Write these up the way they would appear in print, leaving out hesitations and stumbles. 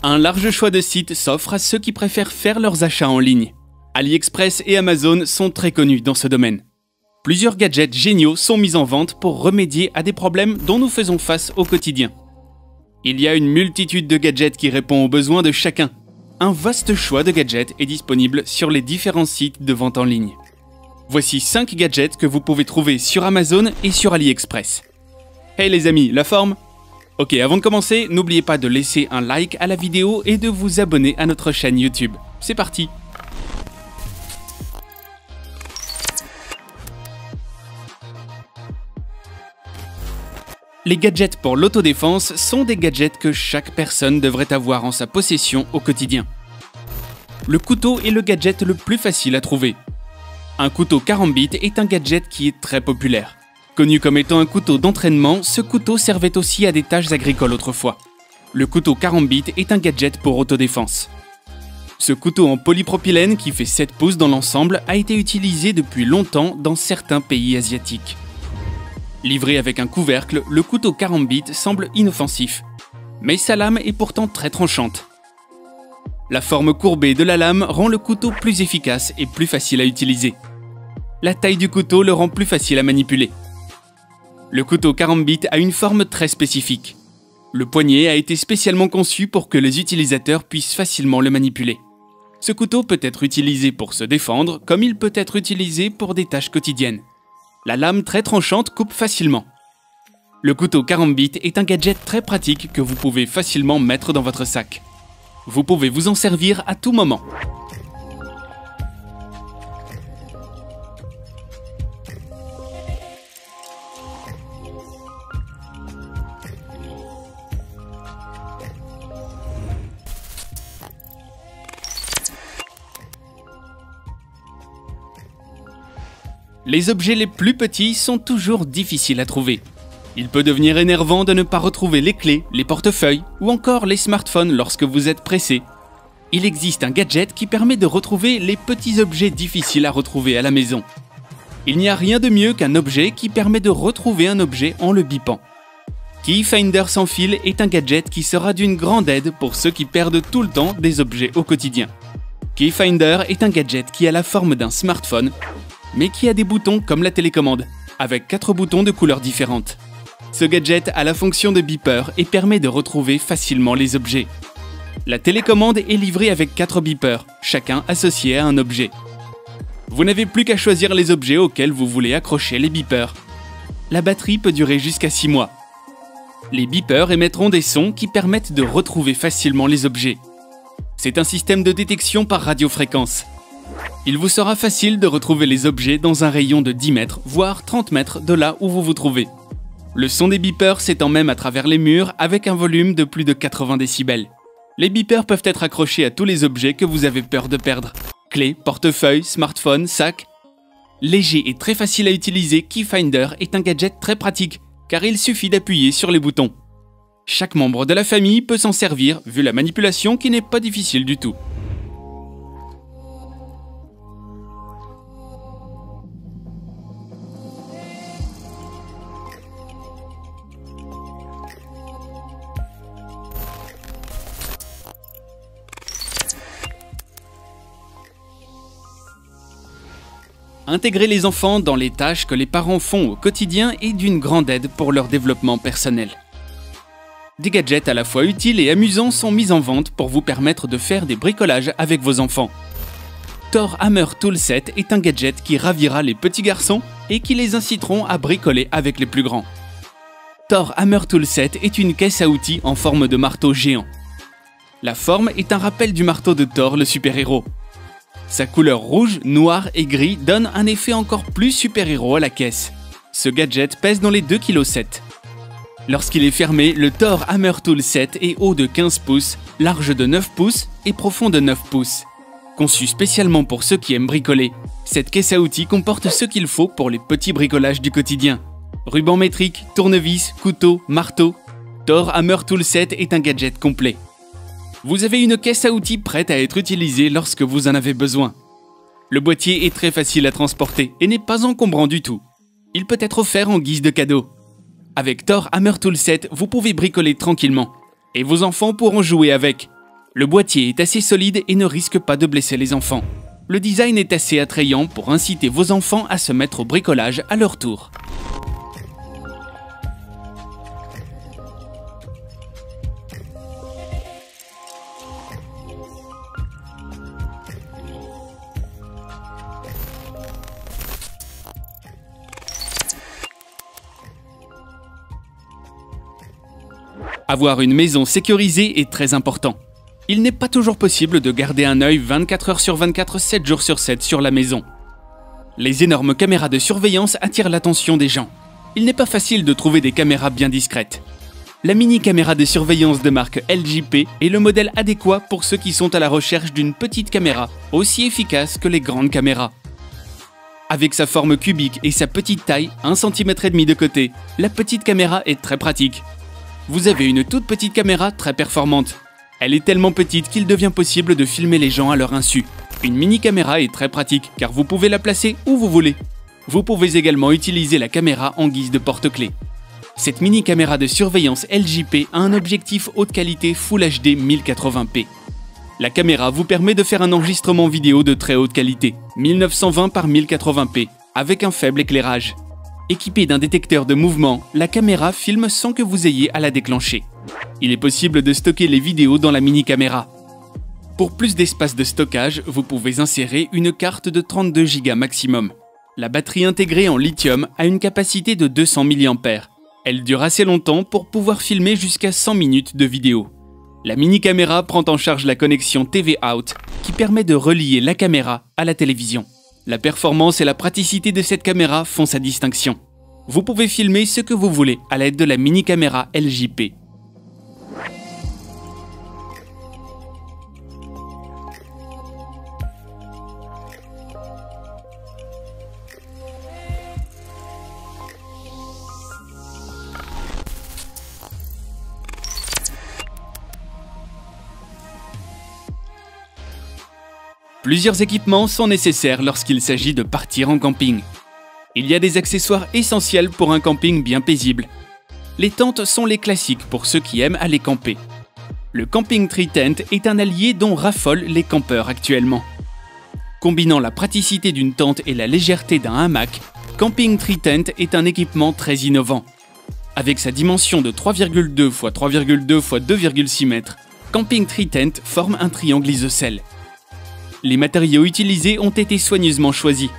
Un large choix de sites s'offre à ceux qui préfèrent faire leurs achats en ligne. AliExpress et Amazon sont très connus dans ce domaine. Plusieurs gadgets géniaux sont mis en vente pour remédier à des problèmes dont nous faisons face au quotidien. Il y a une multitude de gadgets qui répond aux besoins de chacun. Un vaste choix de gadgets est disponible sur les différents sites de vente en ligne. Voici 5 gadgets que vous pouvez trouver sur Amazon et sur AliExpress. Hey les amis, la forme? Ok, avant de commencer, n'oubliez pas de laisser un like à la vidéo et de vous abonner à notre chaîne YouTube. C'est parti! Les gadgets pour l'autodéfense sont des gadgets que chaque personne devrait avoir en sa possession au quotidien. Le couteau est le gadget le plus facile à trouver. Un couteau karambit est un gadget qui est très populaire. Connu comme étant un couteau d'entraînement, ce couteau servait aussi à des tâches agricoles autrefois. Le couteau karambit est un gadget pour autodéfense. Ce couteau en polypropylène qui fait 7 pouces dans l'ensemble a été utilisé depuis longtemps dans certains pays asiatiques. Livré avec un couvercle, le couteau karambit semble inoffensif, mais sa lame est pourtant très tranchante. La forme courbée de la lame rend le couteau plus efficace et plus facile à utiliser. La taille du couteau le rend plus facile à manipuler. Le couteau karambit a une forme très spécifique. Le poignet a été spécialement conçu pour que les utilisateurs puissent facilement le manipuler. Ce couteau peut être utilisé pour se défendre, comme il peut être utilisé pour des tâches quotidiennes. La lame très tranchante coupe facilement. Le couteau karambit est un gadget très pratique que vous pouvez facilement mettre dans votre sac. Vous pouvez vous en servir à tout moment. Les objets les plus petits sont toujours difficiles à trouver. Il peut devenir énervant de ne pas retrouver les clés, les portefeuilles ou encore les smartphones lorsque vous êtes pressé. Il existe un gadget qui permet de retrouver les petits objets difficiles à retrouver à la maison. Il n'y a rien de mieux qu'un objet qui permet de retrouver un objet en le bipant. Keyfinder sans fil est un gadget qui sera d'une grande aide pour ceux qui perdent tout le temps des objets au quotidien. Keyfinder est un gadget qui a la forme d'un smartphone, mais qui a des boutons comme la télécommande, avec 4 boutons de couleurs différentes. Ce gadget a la fonction de beeper et permet de retrouver facilement les objets. La télécommande est livrée avec 4 beepers, chacun associé à un objet. Vous n'avez plus qu'à choisir les objets auxquels vous voulez accrocher les beepers. La batterie peut durer jusqu'à 6 mois. Les beepers émettront des sons qui permettent de retrouver facilement les objets. C'est un système de détection par radiofréquence. Il vous sera facile de retrouver les objets dans un rayon de 10 mètres, voire 30 mètres de là où vous vous trouvez. Le son des beepers s'étend même à travers les murs avec un volume de plus de 80 décibels. Les beepers peuvent être accrochés à tous les objets que vous avez peur de perdre. Clés, portefeuille, smartphone, sac. Léger et très facile à utiliser, Keyfinder est un gadget très pratique car il suffit d'appuyer sur les boutons. Chaque membre de la famille peut s'en servir vu la manipulation qui n'est pas difficile du tout. Intégrer les enfants dans les tâches que les parents font au quotidien est d'une grande aide pour leur développement personnel. Des gadgets à la fois utiles et amusants sont mis en vente pour vous permettre de faire des bricolages avec vos enfants. Thor Hammer Toolset est un gadget qui ravira les petits garçons et qui les inciteront à bricoler avec les plus grands. Thor Hammer Toolset est une caisse à outils en forme de marteau géant. La forme est un rappel du marteau de Thor, le super-héros. Sa couleur rouge, noir et gris donne un effet encore plus super-héros à la caisse. Ce gadget pèse dans les 2,7 kg. Lorsqu'il est fermé, le Thor Hammer Toolset est haut de 15 pouces, large de 9 pouces et profond de 9 pouces. Conçu spécialement pour ceux qui aiment bricoler, cette caisse à outils comporte ce qu'il faut pour les petits bricolages du quotidien. Ruban métrique, tournevis, couteau, marteau. Thor Hammer Toolset est un gadget complet. Vous avez une caisse à outils prête à être utilisée lorsque vous en avez besoin. Le boîtier est très facile à transporter et n'est pas encombrant du tout. Il peut être offert en guise de cadeau. Avec Thor Hammer Toolset, vous pouvez bricoler tranquillement. Et vos enfants pourront jouer avec. Le boîtier est assez solide et ne risque pas de blesser les enfants. Le design est assez attrayant pour inciter vos enfants à se mettre au bricolage à leur tour. Avoir une maison sécurisée est très important. Il n'est pas toujours possible de garder un œil 24 heures sur 24, 7 jours sur 7 sur la maison. Les énormes caméras de surveillance attirent l'attention des gens. Il n'est pas facile de trouver des caméras bien discrètes. La mini-caméra de surveillance de marque LJP est le modèle adéquat pour ceux qui sont à la recherche d'une petite caméra aussi efficace que les grandes caméras. Avec sa forme cubique et sa petite taille, 1,5 cm de côté, la petite caméra est très pratique. Vous avez une toute petite caméra très performante. Elle est tellement petite qu'il devient possible de filmer les gens à leur insu. Une mini-caméra est très pratique car vous pouvez la placer où vous voulez. Vous pouvez également utiliser la caméra en guise de porte-clés. Cette mini-caméra de surveillance LJP a un objectif haute qualité Full HD 1080p. La caméra vous permet de faire un enregistrement vidéo de très haute qualité, 1920 par 1080p, avec un faible éclairage. Équipée d'un détecteur de mouvement, la caméra filme sans que vous ayez à la déclencher. Il est possible de stocker les vidéos dans la mini-caméra. Pour plus d'espace de stockage, vous pouvez insérer une carte de 32 Go maximum. La batterie intégrée en lithium a une capacité de 200 mAh. Elle dure assez longtemps pour pouvoir filmer jusqu'à 100 minutes de vidéo. La mini-caméra prend en charge la connexion TV Out qui permet de relier la caméra à la télévision. La performance et la praticité de cette caméra font sa distinction. Vous pouvez filmer ce que vous voulez à l'aide de la mini-caméra LJP. Plusieurs équipements sont nécessaires lorsqu'il s'agit de partir en camping. Il y a des accessoires essentiels pour un camping bien paisible. Les tentes sont les classiques pour ceux qui aiment aller camper. Le Camping Tree Tent est un allié dont raffolent les campeurs actuellement. Combinant la praticité d'une tente et la légèreté d'un hamac, Camping Tree Tent est un équipement très innovant. Avec sa dimension de 3,2 x 3,2 x 2,6 mètres, Camping Tree Tent forme un triangle isocèle. Les matériaux utilisés ont été soigneusement choisis.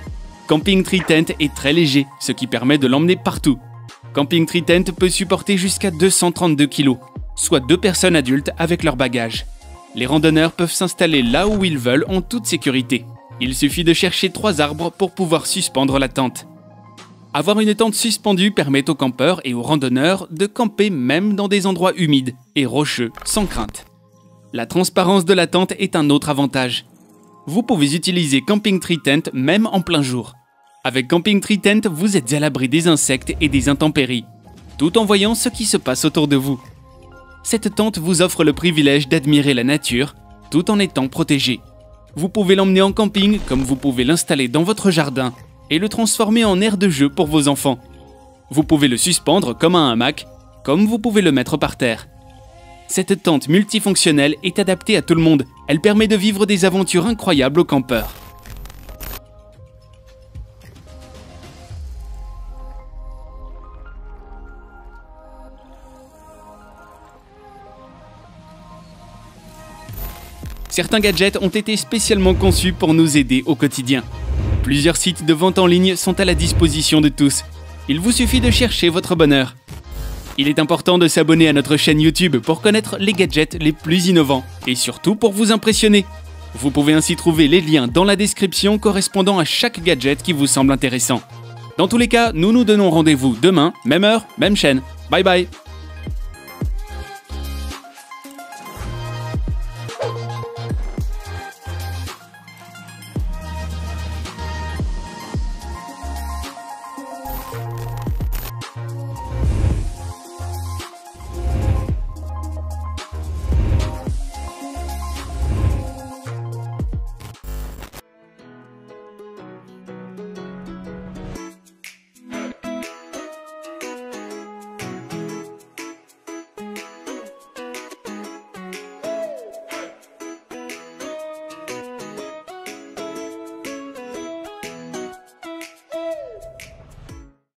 Camping Tree Tent est très léger, ce qui permet de l'emmener partout. Camping Tree Tent peut supporter jusqu'à 232 kg, soit 2 personnes adultes avec leur bagage. Les randonneurs peuvent s'installer là où ils veulent en toute sécurité. Il suffit de chercher 3 arbres pour pouvoir suspendre la tente. Avoir une tente suspendue permet aux campeurs et aux randonneurs de camper même dans des endroits humides et rocheux sans crainte. La transparence de la tente est un autre avantage. Vous pouvez utiliser Camping Tree Tent même en plein jour. Avec Camping Tree Tent, vous êtes à l'abri des insectes et des intempéries, tout en voyant ce qui se passe autour de vous. Cette tente vous offre le privilège d'admirer la nature, tout en étant protégé. Vous pouvez l'emmener en camping comme vous pouvez l'installer dans votre jardin et le transformer en aire de jeu pour vos enfants. Vous pouvez le suspendre comme un hamac, comme vous pouvez le mettre par terre. Cette tente multifonctionnelle est adaptée à tout le monde. Elle permet de vivre des aventures incroyables aux campeurs. Certains gadgets ont été spécialement conçus pour nous aider au quotidien. Plusieurs sites de vente en ligne sont à la disposition de tous. Il vous suffit de chercher votre bonheur. Il est important de s'abonner à notre chaîne YouTube pour connaître les gadgets les plus innovants et surtout pour vous impressionner. Vous pouvez ainsi trouver les liens dans la description correspondant à chaque gadget qui vous semble intéressant. Dans tous les cas, nous nous donnons rendez-vous demain, même heure, même chaîne. Bye bye!